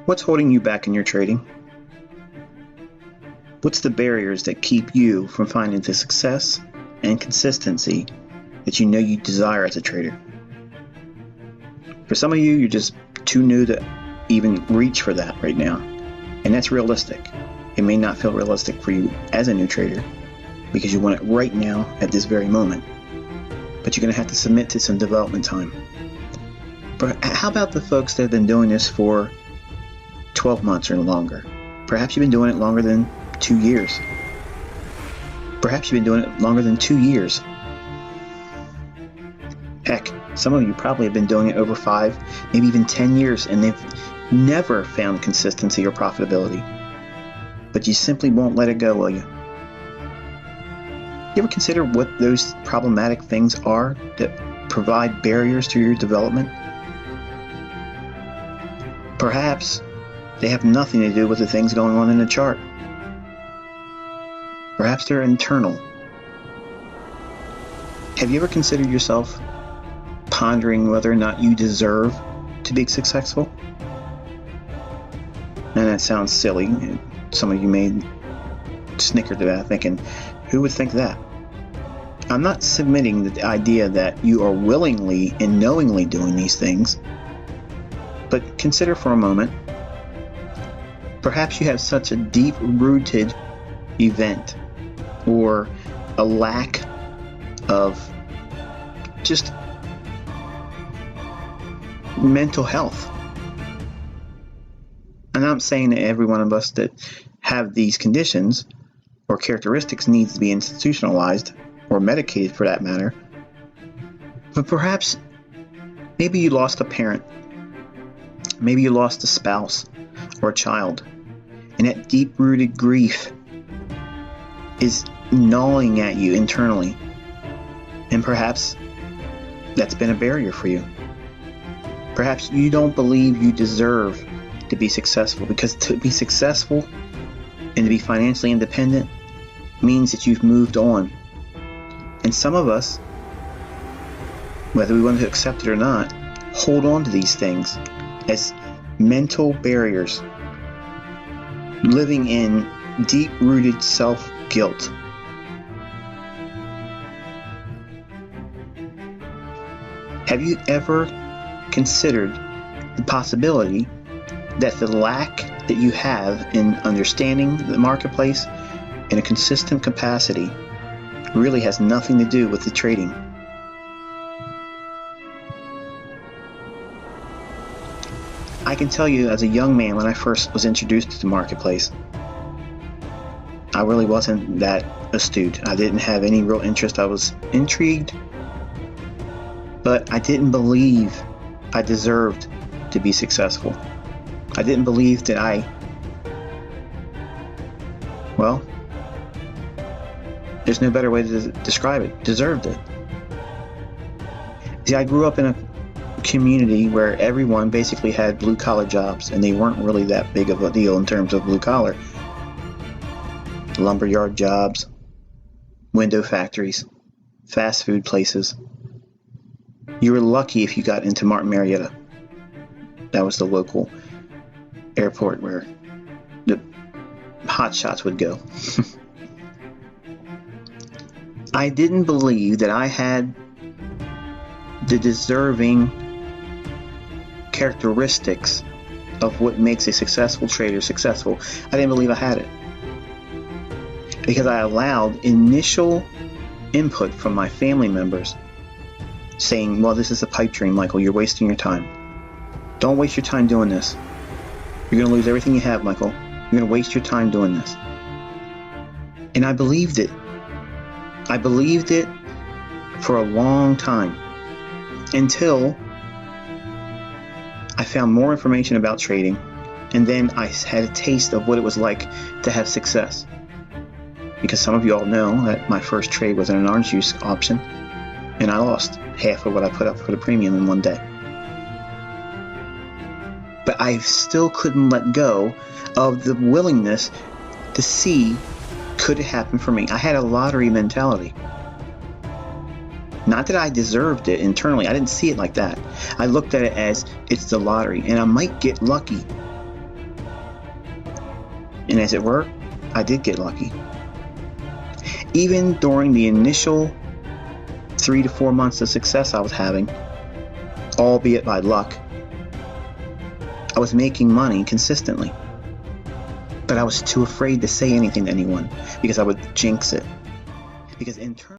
What's holding you back in your trading? What's the barriers that keep you from finding the success and consistency that you know you desire as a trader? For some of you, you're just too new to even reach for that right now. And that's realistic. It may not feel realistic for you as a new trader because you want it right now at this very moment. But you're going to have to submit to some development time. But how about the folks that have been doing this for 12 months or longer? Perhaps you've been doing it longer than 2 years. Perhaps you've been doing it longer than 2 years. Heck, some of you probably have been doing it over 5, maybe even 10 years, and they've never found consistency or profitability. But you simply won't let it go, will you? You ever consider what those problematic things are that provide barriers to your development? Perhaps they have nothing to do with the things going on in the chart. Perhaps they're internal. Have you ever considered yourself pondering whether or not you deserve to be successful? And that sounds silly. Some of you may snicker to that, thinking, who would think that? I'm not submitting the idea that you are willingly and knowingly doing these things, but consider for a moment, perhaps you have such a deep-rooted event or a lack of just mental health. And I'm saying that every one of us that have these conditions or characteristics needs to be institutionalized or medicated for that matter. But perhaps maybe you lost a parent. Maybe you lost a spouse or a child. And that deep-rooted grief is gnawing at you internally. And perhaps that's been a barrier for you. Perhaps you don't believe you deserve to be successful, because to be successful and to be financially independent means that you've moved on. And some of us, whether we want to accept it or not, hold on to these things as mental barriers, living in deep-rooted self-guilt. Have you ever considered the possibility that the lack that you have in understanding the marketplace in a consistent capacity really has nothing to do with the trading? I can tell you, as a young man, when I first was introduced to the marketplace, I really wasn't that astute. I didn't have any real interest. I was intrigued, but I didn't believe I deserved to be successful. I didn't believe that well, there's no better way to describe it, deserved it. See, I grew up in a community where everyone basically had blue-collar jobs, and they weren't really that big of a deal in terms of blue-collar. Lumberyard jobs, window factories, fast food places. You were lucky if you got into Martin Marietta. That was the local airport where the hot shots would go. I didn't believe that I had the deserving characteristics of what makes a successful trader successful. I didn't believe I had it, because I allowed initial input from my family members saying, well, this is a pipe dream, Michael. You're wasting your time. Don't waste your time doing this. You're going to lose everything you have, Michael. You're going to waste your time doing this. And I believed it. I believed it for a long time, until I found more information about trading, and then I had a taste of what it was like to have success. Because some of you all know that my first trade was in an orange juice option, and I lost half of what I put up for the premium in one day. But I still couldn't let go of the willingness to see, could it happen for me? I had a lottery mentality. Not that I deserved it internally. I didn't see it like that. I looked at it as, it's the lottery, and I might get lucky. And as it were, I did get lucky. Even during the initial 3 to 4 months of success I was having, albeit by luck, I was making money consistently. But I was too afraid to say anything to anyone because I would jinx it. Because in turn